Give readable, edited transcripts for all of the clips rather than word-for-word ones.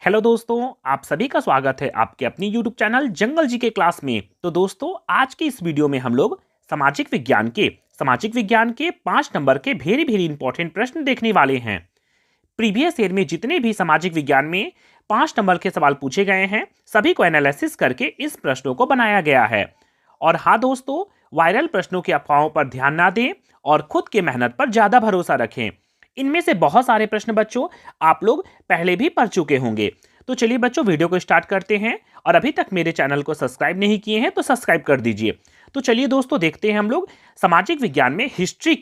Hello दोस्तों, आप सभी का स्वागत है आपके अपनी यूट्यूब चैनल जंगल जी के क्लास में। तो दोस्तों, आज की इस वीडियो में हम लोग सामाजिक विज्ञान के 5 नंबर के वेरी वेरी इंपॉर्टेंट प्रश्न देखने वाले हैं। प्रीवियस ईयर में जितने भी सामाजिक विज्ञान में 5 नंबर के सवाल पूछे गए हैं, सभी को एनालिसिस करके इस प्रश्नों को बनाया गया है। और हाँ दोस्तों, वायरल प्रश्नों की अफवाहों पर ध्यान ना दें और खुद की मेहनत पर ज्यादा भरोसा रखें। इनमें से बहुत सारे प्रश्न बच्चों आप लोग पहले भी पढ़ चुके होंगे। तो चलिए बच्चों, वीडियो को स्टार्ट करते हैं। और अभी तक मेरे चैनल को सब्सक्राइब नहीं किए हैं तो सब्सक्राइब कर दीजिए। तो चलिए दोस्तों, देखते हैं हम लोग सामाजिक विज्ञान में हिस्ट्री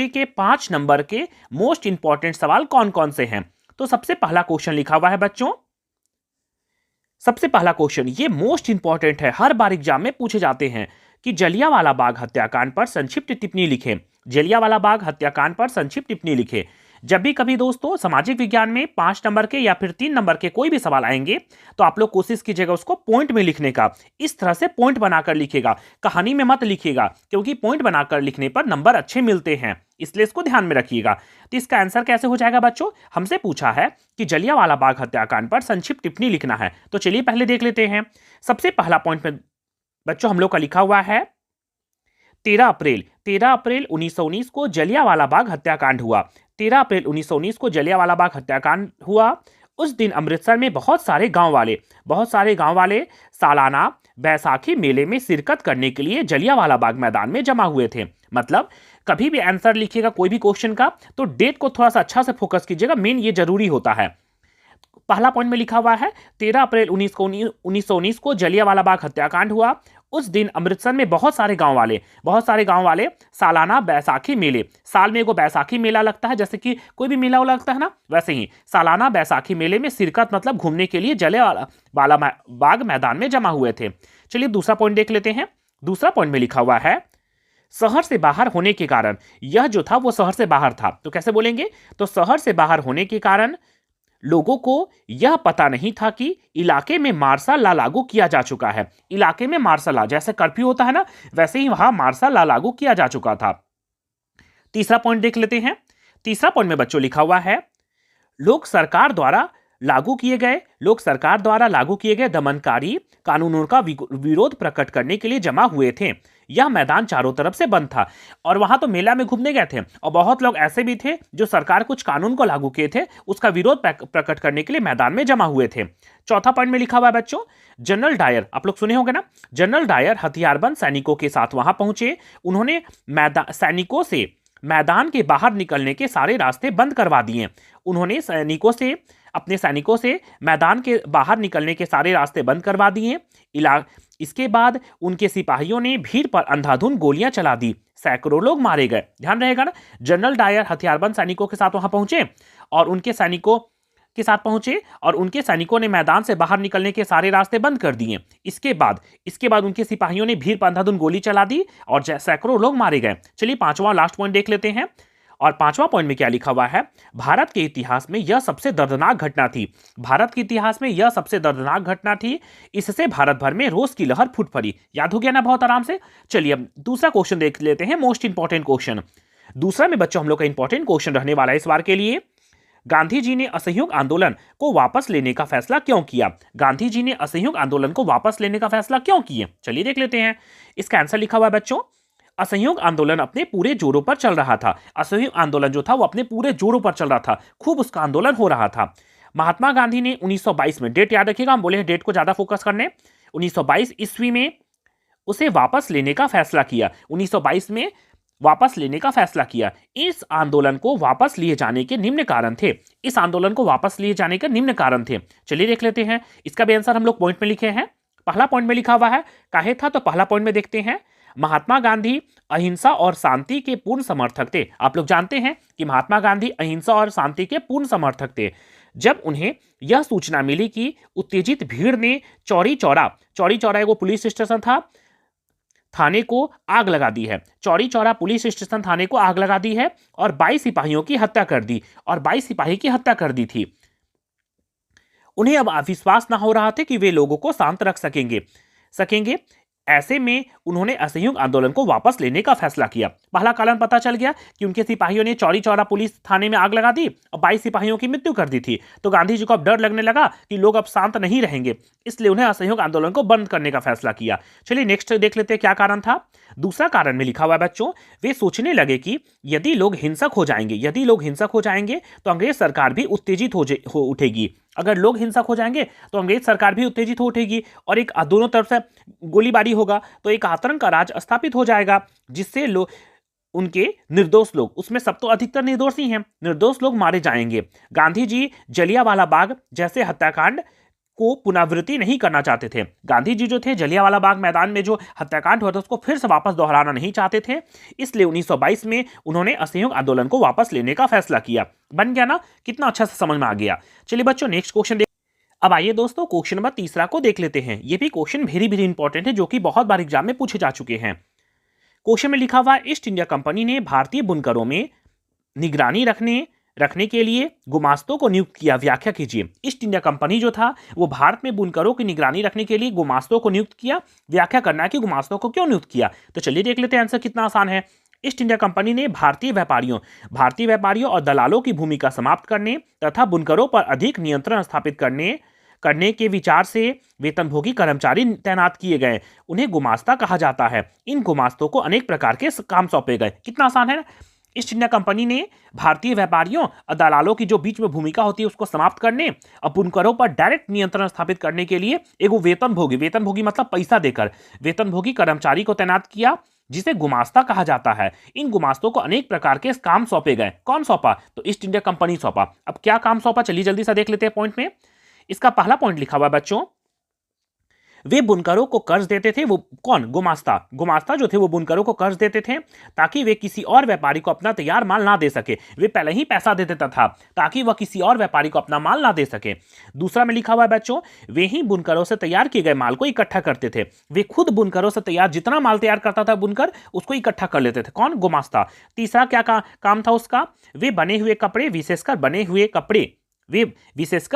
के 5 नंबर के मोस्ट इंपॉर्टेंट सवाल कौन कौन से हैं। तो सबसे पहला क्वेश्चन लिखा हुआ है बच्चों। सबसे पहला क्वेश्चन ये मोस्ट इंपॉर्टेंट है, हर बार एग्जाम में पूछे जाते हैं कि जलियांवाला बाग हत्याकांड पर संक्षिप्त टिप्पणी लिखें। जलियांवाला बाग हत्याकांड पर संक्षिप्त टिप्पणी लिखें। जब भी कभी दोस्तों सामाजिक विज्ञान में 5 नंबर के या फिर 3 नंबर के कोई भी सवाल आएंगे तो आप लोग कोशिश कीजिएगा उसको पॉइंट में लिखने का। इस तरह से पॉइंट बनाकर लिखिएगा, कहानी में मत लिखिएगा, क्योंकि पॉइंट बनाकर लिखने पर नंबर अच्छे मिलते हैं, इसलिए इसको ध्यान में रखिएगा। तो इसका आंसर कैसे हो जाएगा बच्चों? हमसे पूछा है कि जलियांवाला बाग हत्याकांड पर संक्षिप्त टिप्पणी लिखना है। तो चलिए पहले देख लेते हैं। सबसे पहला पॉइंट में बच्चों हम लोग का लिखा हुआ है 13 अप्रैल 1919 को जलियांवाला बाग हत्याकांड हुआ। 13 अप्रैल 1919 को जलियांवाला बाग हत्याकांड हुआ। उस दिन अमृतसर में बहुत सारे गांव वाले सालाना बैसाखी मेले में शिरकत करने के लिए जलियांवाला बाग मैदान में जमा हुए थे। मतलब कभी भी आंसर लिखिएगा कोई भी क्वेश्चन का तो डेट को थोड़ा सा अच्छा से फोकस कीजिएगा, मेन ये जरूरी होता है। पहला पॉइंट में लिखा हुआ है 13 अप्रैल 1919 को जलियांवाला बाग हत्याकांड हुआ। उस दिन अमृतसर में बहुत सारे गांव वाले सालाना बैसाखी मेले, साल में एगो बैसाखी मेला लगता है, जैसे कि कोई भी मेला लगता है ना, वैसे ही सालाना बैसाखी मेले में शिरकत मतलब घूमने के लिए जलियांवाला बाग मैदान में जमा हुए थे। चलिए दूसरा पॉइंट देख लेते हैं। दूसरा पॉइंट में लिखा हुआ है शहर से बाहर होने के कारण, यह जो था वो शहर से बाहर था, तो कैसे बोलेंगे? तो शहर से बाहर होने के कारण लोगों को यह पता नहीं था कि इलाके में मार्शल लॉ लागू किया जा चुका है। इलाके में मार्शल लॉ, जैसे कर्फ्यू होता है ना, वैसे ही वहां मार्शल लॉ लागू किया जा चुका था। तीसरा पॉइंट देख लेते हैं। तीसरा पॉइंट में बच्चों लिखा हुआ है लोग सरकार द्वारा लागू किए गए दमनकारी कानूनों का विरोध प्रकट करने के लिए जमा हुए थे। यह मैदान चारों तरफ से बंद था और वहां तो मेला में घूमने गए थे, और बहुत लोग ऐसे भी थे जो सरकार कुछ कानून को लागू किए थे उसका विरोध प्रकट करने के लिए मैदान में जमा हुए थे। चौथा पॉइंट में लिखा हुआ है बच्चों जनरल डायर, आप लोग सुने होंगे ना, जनरल डायर हथियारबंद सैनिकों के साथ वहां पहुंचे। उन्होंने सैनिकों से मैदान के बाहर निकलने के सारे रास्ते बंद करवा दिए। उन्होंने अपने सैनिकों से मैदान के बाहर निकलने के सारे रास्ते बंद करवा दिए। इसके बाद उनके सिपाहियों ने भीड़ पर अंधाधुंध गोलियां चला दी, सैकड़ों लोग मारे गए। ध्यान रहेगा ना, जनरल डायर हथियारबंद सैनिकों के साथ वहां पहुंचे और उनके सैनिकों ने मैदान से बाहर निकलने के सारे रास्ते बंद कर दिए। इसके बाद उनके सिपाहियों ने भीड़ पर अंधाधुंध गोली चला दी और सैकड़ों लोग मारे गए। चलिए पांचवा लास्ट पॉइंट देख लेते हैं। और पांचवा पॉइंट में क्या लिखा हुआ है? भारत के इतिहास में यह सबसे दर्दनाक घटना थी। इससे भारत भर में रोष की लहर फूट पड़ी। याद हो गया ना बहुत आराम से। चलिए अब दूसरा क्वेश्चन देख लेते हैं, मोस्ट इंपॉर्टेंट क्वेश्चन। दूसरा में बच्चों हम लोग का इंपॉर्टेंट क्वेश्चन रहने वाला है इस बार के लिए। गांधी जी ने असहयोग आंदोलन को वापस लेने का फैसला क्यों किया? गांधी जी ने असहयोग आंदोलन को वापस लेने का फैसला क्यों किए? चलिए देख लेते हैं। इसका आंसर लिखा हुआ है बच्चों असहयोग आंदोलन अपने पूरे जोरों पर चल रहा था। असहयोग आंदोलन जो था वो अपने पूरे जोरों पर चल रहा था, खूब उसका आंदोलन हो रहा था। महात्मा गांधी ने 1922 में, डेट याद रखिएगा, हम बोले हैं डेट को ज्यादा फोकस करने, 1922 ईस्वी में उसे वापस लेने का फैसला किया। 1922 में वापस लेने का फैसला किया। इस आंदोलन को वापस लिए जाने के निम्न कारण थे। चलिए देख लेते हैं। इसका भी आंसर हम लोग पॉइंट में लिखे हैं। पहला पॉइंट में लिखा हुआ है काहे था, तो पहला पॉइंट में देखते हैं महात्मा गांधी अहिंसा और शांति के पूर्ण समर्थक थे। आप लोग जानते हैं कि महात्मा गांधी अहिंसा और शांति के पूर्ण समर्थक थे। जब उन्हें यह सूचना मिली कि उत्तेजित भीड़ ने चौरी चौरा एगो पुलिस स्टेशन था, थाने को आग लगा दी है। चौरी चौरा पुलिस स्टेशन थाने को आग लगा दी है और 22 सिपाही की हत्या कर दी थी। उन्हें अब विश्वास ना हो रहा था कि वे लोगों को शांत रख सकेंगे। ऐसे में उन्होंने असहयोग आंदोलन को वापस लेने का फैसला किया। पहला कारण पता चल गया कि उनके सिपाहियों ने चौरी चौरा पुलिस थाने में आग लगा दी और 22 सिपाहियों की मृत्यु कर दी थी। तो गांधी जी को अब डर लगने लगा कि लोग अब शांत नहीं रहेंगे, इसलिए उन्हें असहयोग आंदोलन को बंद करने का फैसला किया। चलिए नेक्स्ट देख लेते हैं क्या कारण था। दूसरा कारण में लिखा हुआ है बच्चों, वे सोचने लगे कि यदि लोग हिंसक हो जाएंगे तो अंग्रेज सरकार भी उत्तेजित हो उठेगी। अगर लोग हिंसक हो जाएंगे तो अंग्रेज सरकार भी उत्तेजित हो उठेगी और एक दोनों तरफ से गोलीबारी होगा, तो एक आतंक का राज स्थापित हो जाएगा, जिससे लोग उनके निर्दोष लोग, उसमें सब तो अधिकतर निर्दोष ही हैं, निर्दोष लोग मारे जाएंगे। गांधी जी जलियांवाला बाग जैसे हत्याकांड को पुनरावृत्ति नहीं करना चाहते थे। गांधी जी जो थे जलियांवाला बाग मैदान में जो हत्याकांड हुआ था उसको फिर से वापस दोहराना नहीं चाहते थे, इसलिए 1922 में उन्होंने असहयोग आंदोलन को वापस लेने का फैसला किया। बन गया ना, कितना अच्छा से समझ में आ गया। चलिए बच्चों नेक्स्ट क्वेश्चन देख। अब आइए दोस्तों क्वेश्चन नंबर तीसरा को देख लेते हैं। ये भी क्वेश्चन वेरी वेरी इंपॉर्टेंट है, जो कि बहुत बार एग्जाम में पूछे जा चुके हैं। क्वेश्चन में लिखा हुआ, ईस्ट इंडिया कंपनी ने भारतीय बुनकरों में निगरानी रखने के लिए गुमास्तों को नियुक्त किया। व्याख्या कीजिए। ईस्ट इंडिया कंपनी जो था वो भारत में बुनकरों की निगरानी रखने के लिए गुमास्तों को नियुक्त किया। व्याख्या करना है कि गुमास्तों को क्यों नियुक्त किया। तो चलिए देख लेते हैं, आंसर कितना आसान है। ईस्ट इंडिया कंपनी ने भारतीय व्यापारियों और दलालों की भूमिका समाप्त करने तथा बुनकरों पर अधिक नियंत्रण स्थापित करने के विचार से वेतनभोगी कर्मचारी तैनात किए गए। उन्हें गुमास्ता कहा जाता है। इन गुमास्तों को अनेक प्रकार के काम सौंपे गए। कितना आसान है ना। ईस्ट इंडिया कंपनी ने भारतीय व्यापारियों और दलालों की जो बीच में भूमिका होती है उसको समाप्त करने और बुनकरों पर डायरेक्ट नियंत्रण स्थापित करने के लिए एक वेतनभोगी मतलब पैसा देकर वेतनभोगी कर्मचारी को तैनात किया, जिसे गुमास्ता कहा जाता है। इन गुमास्तों को अनेक प्रकार के काम सौंपे गए। कौन सौंपा? तो ईस्ट इंडिया कंपनी सौंपा। अब क्या काम सौंपा, चलिए जल्दी से देख लेते हैं पॉइंट में। इसका पहला पॉइंट लिखा हुआ बच्चों, वे बुनकरों को कर्ज देते थे। वो कौन? गुमास्ता जो थे वो बुनकरों को कर्ज देते थे ताकि वे किसी और व्यापारी को अपना तैयार माल ना दे सके। वे पहले ही पैसा दे देता था ताकि वह किसी और व्यापारी को अपना माल ना दे सके। दूसरा में लिखा हुआ है बच्चों, वे ही बुनकरों से तैयार किए गए माल को इकट्ठा करते थे। वे खुद बुनकरों से तैयार जितना माल तैयार करता था बुनकर, उसको इकट्ठा कर लेते थे। कौन? गुमास्ता। तीसरा क्या काम था उसका? वे विशेषकर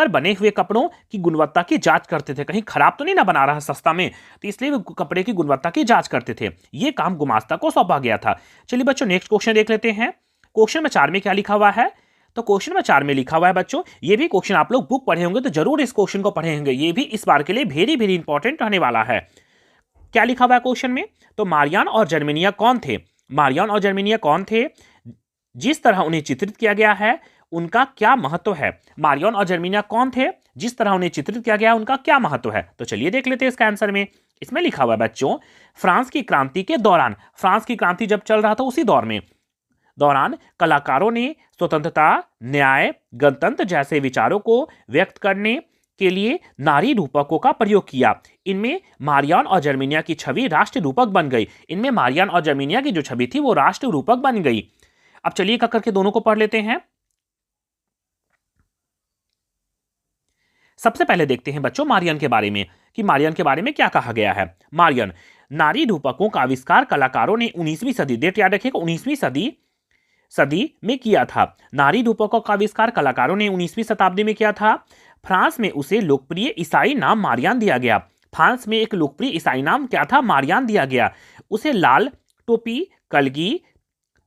बने हुए कपड़ों की गुणवत्ता की जांच करते थे, कहीं खराब तो नहीं ना बना रहा सस्ता में, तो इसलिए वे कपड़े की गुणवत्ता की जांच करते थे। यह काम गुमास्ता को सौंपा गया था। चलिए बच्चों नेक्स्ट क्वेश्चन देख लेते हैं। क्वेश्चन में 4 में क्या लिखा हुआ है? तो क्वेश्चन में 4 में लिखा हुआ है बच्चों, ये भी क्वेश्चन आप लोग बुक पढ़े होंगे तो जरूर इस क्वेश्चन को पढ़े होंगे। ये भी इस बार के लिए वेरी वेरी इंपॉर्टेंट रहने वाला है। क्या लिखा हुआ है क्वेश्चन में? तो मारियान और जर्मेनिया कौन थे? जिस तरह उन्हें चित्रित किया गया है उनका क्या महत्व है? मारियान और जर्मेनिया कौन थे? जिस तरह उन्हें चित्रित किया गया उनका क्या महत्व है? तो चलिए देख लेते हैं इसका आंसर में। इसमें लिखा हुआ है बच्चों, फ्रांस की क्रांति के दौरान, फ्रांस की क्रांति जब चल रहा था उसी दौरान कलाकारों ने स्वतंत्रता, न्याय, गणतंत्र जैसे विचारों को व्यक्त करने के लिए नारी रूपकों का प्रयोग किया। इनमें मारियान और जर्मेनिया की छवि राष्ट्र रूपक बन गई। इनमें मारियान और जर्मेनिया की जो छवि थी वो राष्ट्र रूपक बन गई। अब चलिए एक करके दोनों को पढ़ लेते हैं। सबसे पहले देखते हैं बच्चों मारियन के बारे में कि मारियन के बारे में क्या कहा गया है। मारियन, नारी रूपकों का आविष्कार कलाकारों ने 19वीं सदी, डेट याद रखिएगा, 19वीं सदी में किया था। नारी रूपकों का आविष्कार कलाकारों ने 19वीं शताब्दी में किया था। फ्रांस में उसे लोकप्रिय ईसाई नाम मारियान दिया गया। फ्रांस में एक लोकप्रिय ईसाई नाम क्या था? मारियान दिया गया। उसे लाल टोपी, कलगी,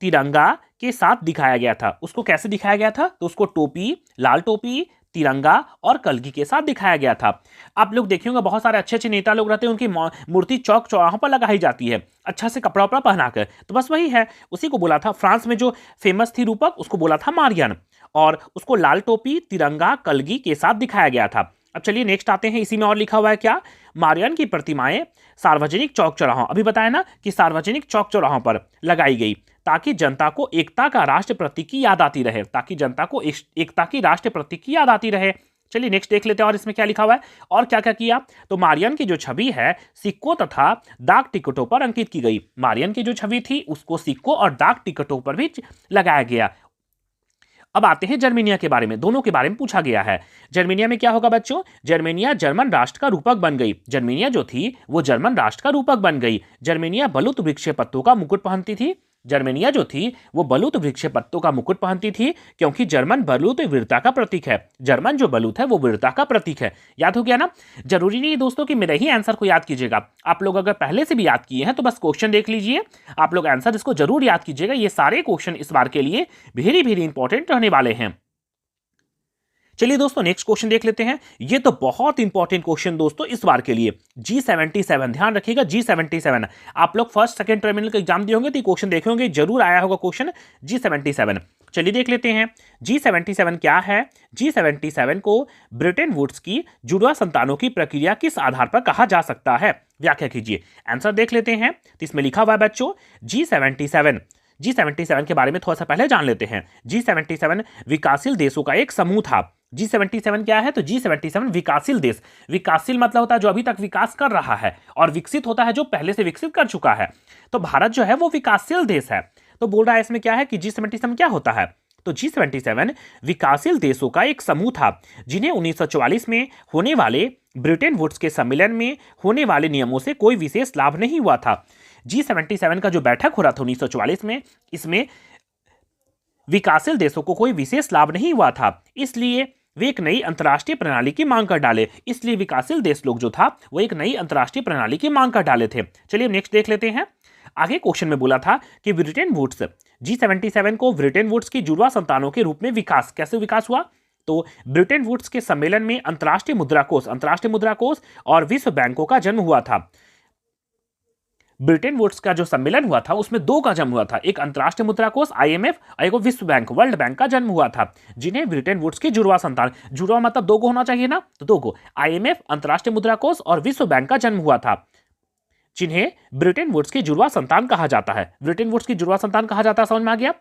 तिरंगा के साथ दिखाया गया था। उसको कैसे दिखाया गया था? तो उसको टोपी, लाल टोपी, तिरंगा और कलगी के साथ दिखाया गया था। आप लोग देखेंगे बहुत सारे अच्छे अच्छे नेता लोग रहते हैं, उनकी मूर्ति चौक चौराहों पर लगाई जाती है अच्छा से कपड़ा उपड़ा पहनाकर। तो बस वही है, उसी को बोला था। फ्रांस में जो फेमस थी रूपक उसको बोला था मारियन, और उसको लाल टोपी, तिरंगा, कलगी के साथ दिखाया गया था। अब चलिए नेक्स्ट आते हैं। इसी में और लिखा हुआ है क्या? मारियन की प्रतिमाएं सार्वजनिक चौक चौराहों, अभी बताया ना कि सार्वजनिक चौक चौराहों पर लगाई गई ताकि जनता को एकता का राष्ट्र प्रतीक की याद आती रहे, एकता की राष्ट्र प्रतीक की याद आती रहे। चलिए नेक्स्ट देख लेते हैं और इसमें क्या लिखा हुआ है और क्या क्या किया। तो मारियन की जो छवि है सिक्कों तथा डाक टिकटों पर अंकित की गई। मारियन की जो छवि थी उसको सिक्कों और डाक टिकटों पर भी लगाया गया। अब आते हैं जर्मेनिया के बारे में, दोनों के बारे में पूछा गया है। जर्मेनिया में क्या होगा बच्चों? जर्मेनिया जर्मन राष्ट्र का रूपक बन गई। जर्मेनिया जो थी वो जर्मन राष्ट्र का रूपक बन गई। जर्मेनिया बलूत वृक्ष पत्तों का मुकुट पहनती थी। जर्मेनिया जो थी वो बलूत वृक्ष पत्तों का मुकुट पहनती थी, क्योंकि जर्मन बलूत वीरता का प्रतीक है। जर्मन जो बलूत है वो वीरता का प्रतीक है। याद हो गया ना? जरूरी नहीं है दोस्तों कि मेरे ही आंसर को याद कीजिएगा, आप लोग अगर पहले से भी याद किए हैं तो बस क्वेश्चन देख लीजिए, आप लोग आंसर इसको जरूर याद कीजिएगा। ये सारे क्वेश्चन इस बार के लिए वेरी वेरी इंपॉर्टेंट रहने वाले हैं। चलिए दोस्तों नेक्स्ट क्वेश्चन देख लेते हैं। ये तो बहुत इंपॉर्टेंट क्वेश्चन दोस्तों इस बार के लिए, G77, ध्यान रखिएगा G77। आप लोग फर्स्ट सेकंड टर्मिनल का एग्जाम दिए होंगे तो क्वेश्चन देखे होंगे, जरूर आया होगा क्वेश्चन G77। चलिए देख लेते हैं G77 क्या है। G77 को ब्रिटेन वुड्स की जुड़वा संतानों की प्रक्रिया किस आधार पर कहा जा सकता है, व्याख्या कीजिए। आंसर देख लेते हैं। तो इसमें लिखा हुआ है बच्चों G77 के बारे में थोड़ा सा पहले जान लेते हैं। G77 विकासशील देशों का एक समूह था। G77 क्या है? तो G77 विकासशील देश, विकासशील मतलब होता है जो अभी तक विकास कर रहा है, और विकसित होता है जो पहले से विकसित कर चुका है। तो भारत जो है वो विकासशील देश है। तो बोल रहा है इसमें क्या है कि G77 क्या होता है? तो G77 विकासशील देशों का एक समूह था जिन्हें 1944 में होने वाले ब्रिटेन वुड्स के सम्मेलन में होने वाले नियमों से कोई विशेष लाभ नहीं हुआ था। G77 का जो बैठक हो रहा था 1944 में, इसमें विकासशील देशों को कोई विशेष लाभ नहीं हुआ था, इसलिए वे एक नई अंतर्राष्ट्रीय प्रणाली की मांग कर डाले। इसलिए विकासशील देश लोग जो था वो एक नई अंतर्राष्ट्रीय प्रणाली की मांग कर डाले थे। चलिए नेक्स्ट देख लेते हैं। आगे क्वेश्चन में बोला था कि ब्रिटेन वुड्स, G77 को ब्रिटेन वुड्स की जुड़वा संतानों के रूप में विकास कैसे विकास हुआ? तो ब्रिटेन वुड्स के सम्मेलन में अंतर्राष्ट्रीय मुद्रा कोष और विश्व बैंकों का जन्म हुआ था। ब्रिटेन वुड्स का जो सम्मेलन हुआ था उसमें दो का जन्म हुआ था, एक अंतर्राष्ट्रीय मुद्रा कोष IMF और एक विश्व बैंक वर्ल्ड बैंक का जन्म हुआ था, जिन्हें ब्रिटेन वुड्स की जुड़वा संतान, जुड़वा मतलब दो को होना चाहिए ना, तो दो को, IMF अंतर्राष्ट्रीय मुद्रा कोष और विश्व बैंक का जन्म हुआ था, जिन्हें ब्रिटेन वुड्स की जुड़वा संतान कहा जाता है। ब्रिटेन वुड्स की जुड़वा संतान कहा जाता है, समझ में आ गया?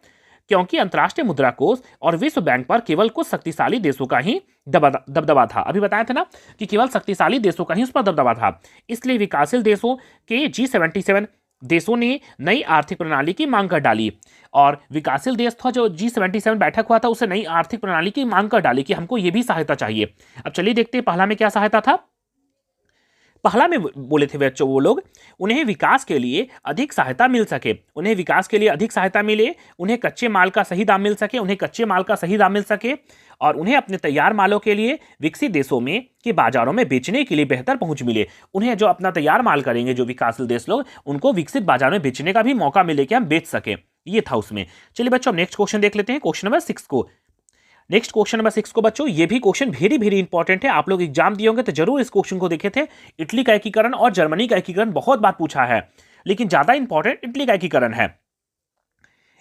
क्योंकि अंतर्राष्ट्रीय मुद्रा कोष और विश्व बैंक पर केवल कुछ शक्तिशाली देशों का ही दबदबा था। अभी बताया था ना कि केवल शक्तिशाली देशों का ही उस पर दबदबा था, इसलिए विकासशील देशों के G77 देशों ने नई आर्थिक प्रणाली की मांग कर डाली, और विकासशील देश था जो G77 बैठक हुआ था उसे नई आर्थिक प्रणाली की मांग कर डाली कि हमको ये भी सहायता चाहिए। अब चलिए देखते हैं पहला में क्या सहायता था। पहला में बोले थे बच्चों वो लोग, उन्हें विकास के लिए अधिक सहायता मिल सके, उन्हें विकास के लिए अधिक सहायता मिले, उन्हें कच्चे माल का सही दाम मिल सके, और उन्हें अपने तैयार मालों के लिए विकसित देशों में के बाजारों में बेचने के लिए बेहतर पहुंच मिले। उन्हें जो अपना तैयार माल करेंगे जो विकासशील देश लोग, उनको विकसित बाजार में बेचने का भी मौका मिले कि हम बेच सके, ये था उसमें। चलिए बच्चों नेक्स्ट क्वेश्चन देख लेते हैं, क्वेश्चन नंबर 6 को। नेक्स्ट क्वेश्चन नंबर 6 को बच्चों, ये भी क्वेश्चन वेरी वेरी इंपॉर्टेंट है, आप लोग एग्जाम दिए होंगे तो जरूर इस क्वेश्चन को देखे थे। इटली का एकीकरण और जर्मनी का एकीकरण बहुत बार पूछा है, लेकिन ज्यादा इंपॉर्टेंट इटली का एकीकरण है।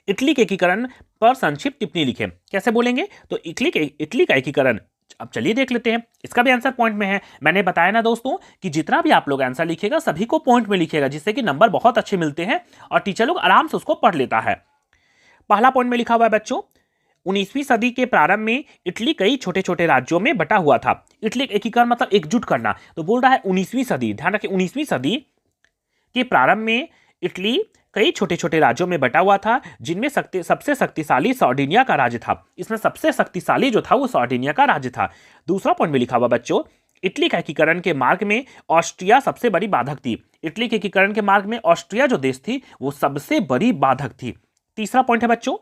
इटली के एकीकरण पर संक्षिप्त टिप्पणी लिखें, कैसे बोलेंगे? तो इटली का एकीकरण, अब चलिए देख लेते हैं। इसका भी आंसर पॉइंट में है। मैंने बताया ना दोस्तों कि जितना भी आप लोग आंसर लिखेगा सभी को पॉइंट में लिखेगा, जिससे कि नंबर बहुत अच्छे मिलते हैं और टीचर लोग आराम से उसको पढ़ लेता है। पहला पॉइंट में लिखा हुआ है बच्चों, 19वीं सदी के प्रारंभ में इटली कई छोटे छोटे राज्यों में बटा हुआ था। इटली एकीकरण मतलब एकजुट करना, तो बोल रहा है 19वीं सदी, ध्यान रखिए 19वीं सदी के प्रारंभ में इटली कई छोटे छोटे राज्यों में बटा हुआ था, जिनमें सबसे शक्तिशाली सार्डिनिया का राज्य था। इसमें सबसे शक्तिशाली जो था वो सार्डिनिया का राज्य था। दूसरा पॉइंट में लिखा हुआ बच्चों, इटली का एकीकरण के मार्ग में ऑस्ट्रिया सबसे बड़ी बाधक थी। इटली के एकीकरण के मार्ग में ऑस्ट्रिया जो देश थी वो सबसे बड़ी बाधक थी। तीसरा पॉइंट है बच्चों,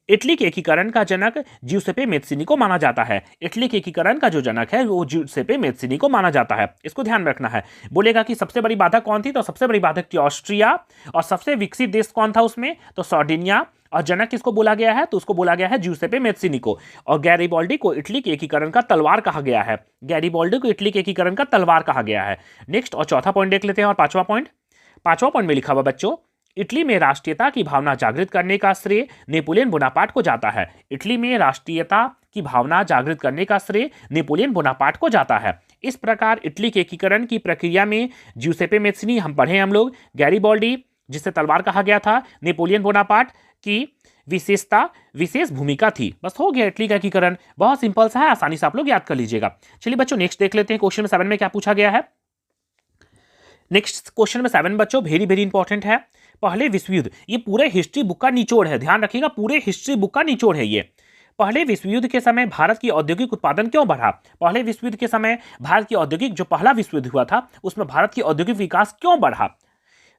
इटली के एकीकरण का जनक ज्यूसेपे मेत्सिनी को माना जाता है। इटली के एकीकरण का जो जनक है वो ज्यूसेपे मेत्सिनी को माना जाता है, इसको ध्यान रखना है। बोलेगा कि सबसे बड़ी बाधक कौन थी, तो सबसे बड़ी बाधक थी ऑस्ट्रिया, और सबसे विकसित देश कौन था उसमें, तो सार्डिनिया, और जनक किसको बोला गया है, तो उसको बोला गया है ज्यूसेपे मेत्सिनी को। और गैरिबाल्डी को इटली के एकीकरण का तलवार कहा गया है। गैरिबाल्डी को इटली के एकीकरण का तलवार कहा गया है। नेक्स्ट और चौथा पॉइंट देख लेते हैं, और पांचवा पॉइंट में लिखा हुआ बच्चों, इटली में राष्ट्रीयता की भावना जागृत करने का श्रेय नेपोलियन बोनापार्ट को जाता है। इटली में राष्ट्रीयता की भावना जागृत करने का श्रेय नेपोलियन बोनापार्ट को जाता है। इस प्रकार इटली के एकीकरण की प्रक्रिया में ज्यूसेपे मेत्सिनी हम पढ़े हम लोग, गैरिबाल्डी जिसे तलवार कहा गया था, नेपोलियन बोनापार्ट की विशेष भूमिका थी। बस हो गया इटली का एकीकरण, बहुत सिंपल सा है, आसानी से आप लोग याद कर लीजिएगा। चलिए बच्चों नेक्स्ट देख लेते हैं, क्वेश्चन 7 में क्या पूछा गया है। नेक्स्ट क्वेश्चन में 7 बच्चों वेरी वेरी इंपॉर्टेंट है। पहले विश्व युद्ध, ये पूरे हिस्ट्री बुक का निचोड़ है, ध्यान रखिएगा, पूरे हिस्ट्री बुक का निचोड़ है ये। पहले विश्व युद्ध के समय भारत की औद्योगिक उत्पादन क्यों बढ़ा? पहले विश्व युद्ध के समय भारत की औद्योगिक, जो पहला विश्व युद्ध हुआ था उसमें भारत की औद्योगिक विकास क्यों बढ़ा?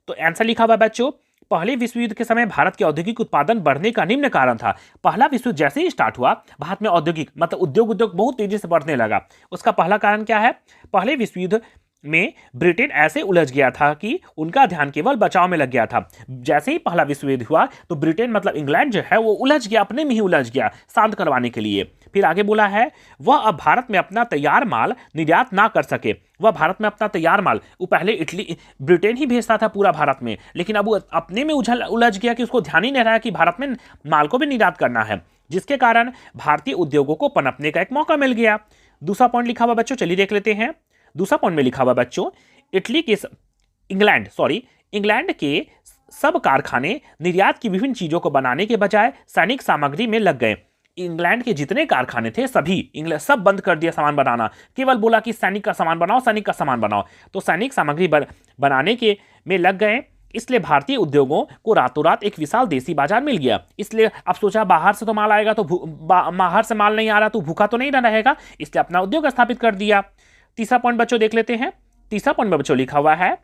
तो आंसर लिखा हुआ बच्चों, पहले विश्व युद्ध के समय भारत के औद्योगिक उत्पादन बढ़ने का निम्न कारण था। पहला विश्व युद्ध जैसे ही स्टार्ट हुआ, भारत में औद्योगिक मतलब उद्योग बहुत तेजी से बढ़ने लगा। उसका पहला कारण क्या है? पहले विश्व युद्ध में ब्रिटेन ऐसे उलझ गया था कि उनका ध्यान केवल बचाव में लग गया था। जैसे ही पहला विश्व युद्ध हुआ तो ब्रिटेन मतलब इंग्लैंड जो है वो उलझ गया, अपने में ही उलझ गया शांत करवाने के लिए। फिर आगे बोला है वह अब भारत में अपना तैयार माल निर्यात ना कर सके। वह भारत में अपना तैयार माल, वो पहले इटली ब्रिटेन ही भेजता था पूरा भारत में, लेकिन अब वो अपने में उलझ गया कि उसको ध्यान ही नहीं रहा कि भारत में माल को भी निर्यात करना है, जिसके कारण भारतीय उद्योगों को पनपने का एक मौका मिल गया। दूसरा पॉइंट लिखा हुआ बच्चों, चलिए देख लेते हैं। दूसरा पॉइंट में लिखा हुआ बच्चों, इंग्लैंड के सब कारखाने निर्यात की विभिन्न चीजों को बनाने के बजाय सैनिक सामग्री में लग गए। इंग्लैंड के जितने कारखाने थे सभी सब बंद कर दिया सामान बनाना, केवल बोला कि सैनिक का सामान बनाओ, सैनिक का सामान बनाओ। तो सैनिक सामग्री बनाने के में लग गए, इसलिए भारतीय उद्योगों को रातों रात एक विशाल देसी बाजार मिल गया। इसलिए अब सोचा बाहर से तो माल आएगा, तो बाहर से माल नहीं आ रहा तो भूखा तो नहीं ना रहेगा, इसलिए अपना उद्योग स्थापित कर दिया। तीसरा पॉइंट बच्चों देख लेते हैं। तीसरा पॉइंट में बच्चों लिखा हुआ है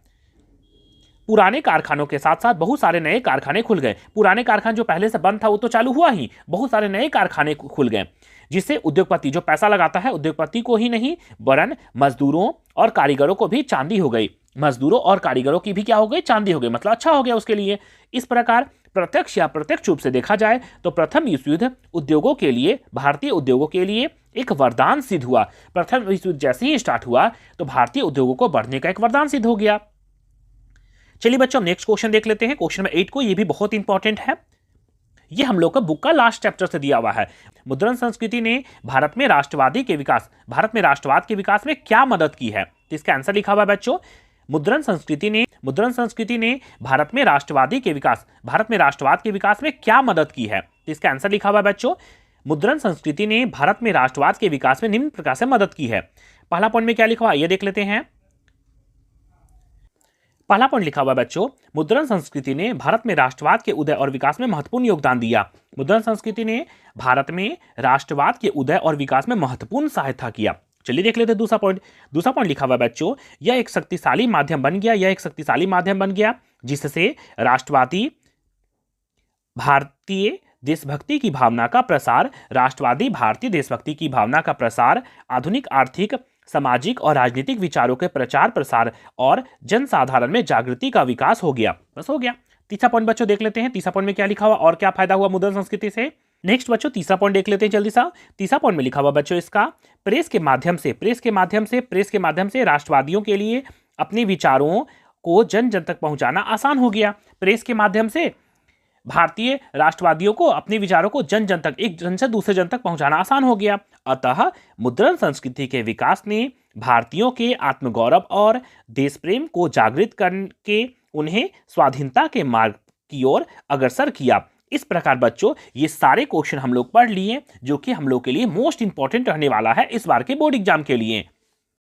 पुराने कारखानों के साथ साथ बहुत सारे नए कारखाने खुल गए। पुराने कारखाने जो पहले से बंद था वो तो चालू हुआ ही, बहुत सारे नए कारखाने खुल गए, जिससे उद्योगपति जो पैसा लगाता है उद्योगपति को ही नहीं वरन मजदूरों और कारीगरों को भी चांदी हो गई। मजदूरों और कारीगरों की भी क्या हो गई? चांदी हो गई, मतलब अच्छा हो गया उसके लिए। इस प्रकार प्रत्यक्ष या अप्रत्यक्ष रूप से देखा जाए तो प्रथम विश्व युद्ध उद्योगों के लिए, भारतीय उद्योगों के लिए एक वरदान सिद्ध हुआ। प्रथम विश्व युद्ध जैसे ही स्टार्ट हुआ तो भारतीय उद्योगों को बढ़ने का एक वरदान सिद्ध हो गया। चलिए बच्चों नेक्स्ट क्वेश्चन देख लेते हैं, क्वेश्चन नंबर 8 को। ये भी बहुत इंपॉर्टेंट है, ये हम लोग का बुक का लास्ट चैप्टर से दिया हुआ है। मुद्रण संस्कृति ने भारत में राष्ट्रवाद के विकास में क्या मदद की है? तो इसका आंसर लिखा हुआ है बच्चों, मुद्रण संस्कृति ने भारत में राष्ट्रवाद के विकास में क्या मदद की है? तो इसका आंसर लिखा हुआ है बच्चों, मुद्रण संस्कृति ने भारत में राष्ट्रवाद के विकास में निम्न प्रकार से मदद की है। पहला पॉइंट में क्या लिखा हुआ है ये देख लेते हैं। पहला पॉइंट लिखा हुआ बच्चों, मुद्रण संस्कृति ने भारत में राष्ट्रवाद के उदय और विकास में महत्वपूर्ण योगदान दिया। मुद्रण संस्कृति ने भारत में राष्ट्रवाद के उदय और विकास में महत्वपूर्ण सहायता किया। चलिए देख लेते हैं दूसरा पॉइंट। दूसरा पॉइंट लिखा हुआ बच्चों, यह एक शक्तिशाली माध्यम बन गया जिससे राष्ट्रवादी भारतीय देशभक्ति की भावना का प्रसार, आधुनिक आर्थिक, सामाजिक और राजनीतिक विचारों के प्रचार प्रसार और जनसाधारण में जागृति का विकास हो गया। बस हो गया। तीसरा पॉइंट बच्चों देख लेते हैं, तीसरा पॉइंट में क्या लिखा हुआ और क्या फायदा हुआ मुद्रण संस्कृति से। नेक्स्ट बच्चों तीसरा पॉइंट देख लेते हैं जल्दी सा। तीसरा पॉइंट में लिखा हुआ बच्चों इसका, प्रेस के माध्यम से राष्ट्रवादियों के लिए अपने विचारों को जन जन तक पहुंचाना आसान हो गया। प्रेस के माध्यम से भारतीय राष्ट्रवादियों को अपने विचारों को जन जन तक, एक जन से दूसरे जन तक पहुंचाना आसान हो गया। अतः मुद्रण संस्कृति के विकास ने भारतीयों के आत्मगौरव और देश प्रेम को जागृत करके उन्हें स्वाधीनता के मार्ग की ओर अग्रसर किया। इस प्रकार बच्चों ये सारे क्वेश्चन हम लोग पढ़ लिए, जो कि हम लोग के लिए मोस्ट इंपॉर्टेंट रहने वाला है इस बार के बोर्ड एग्जाम के लिए।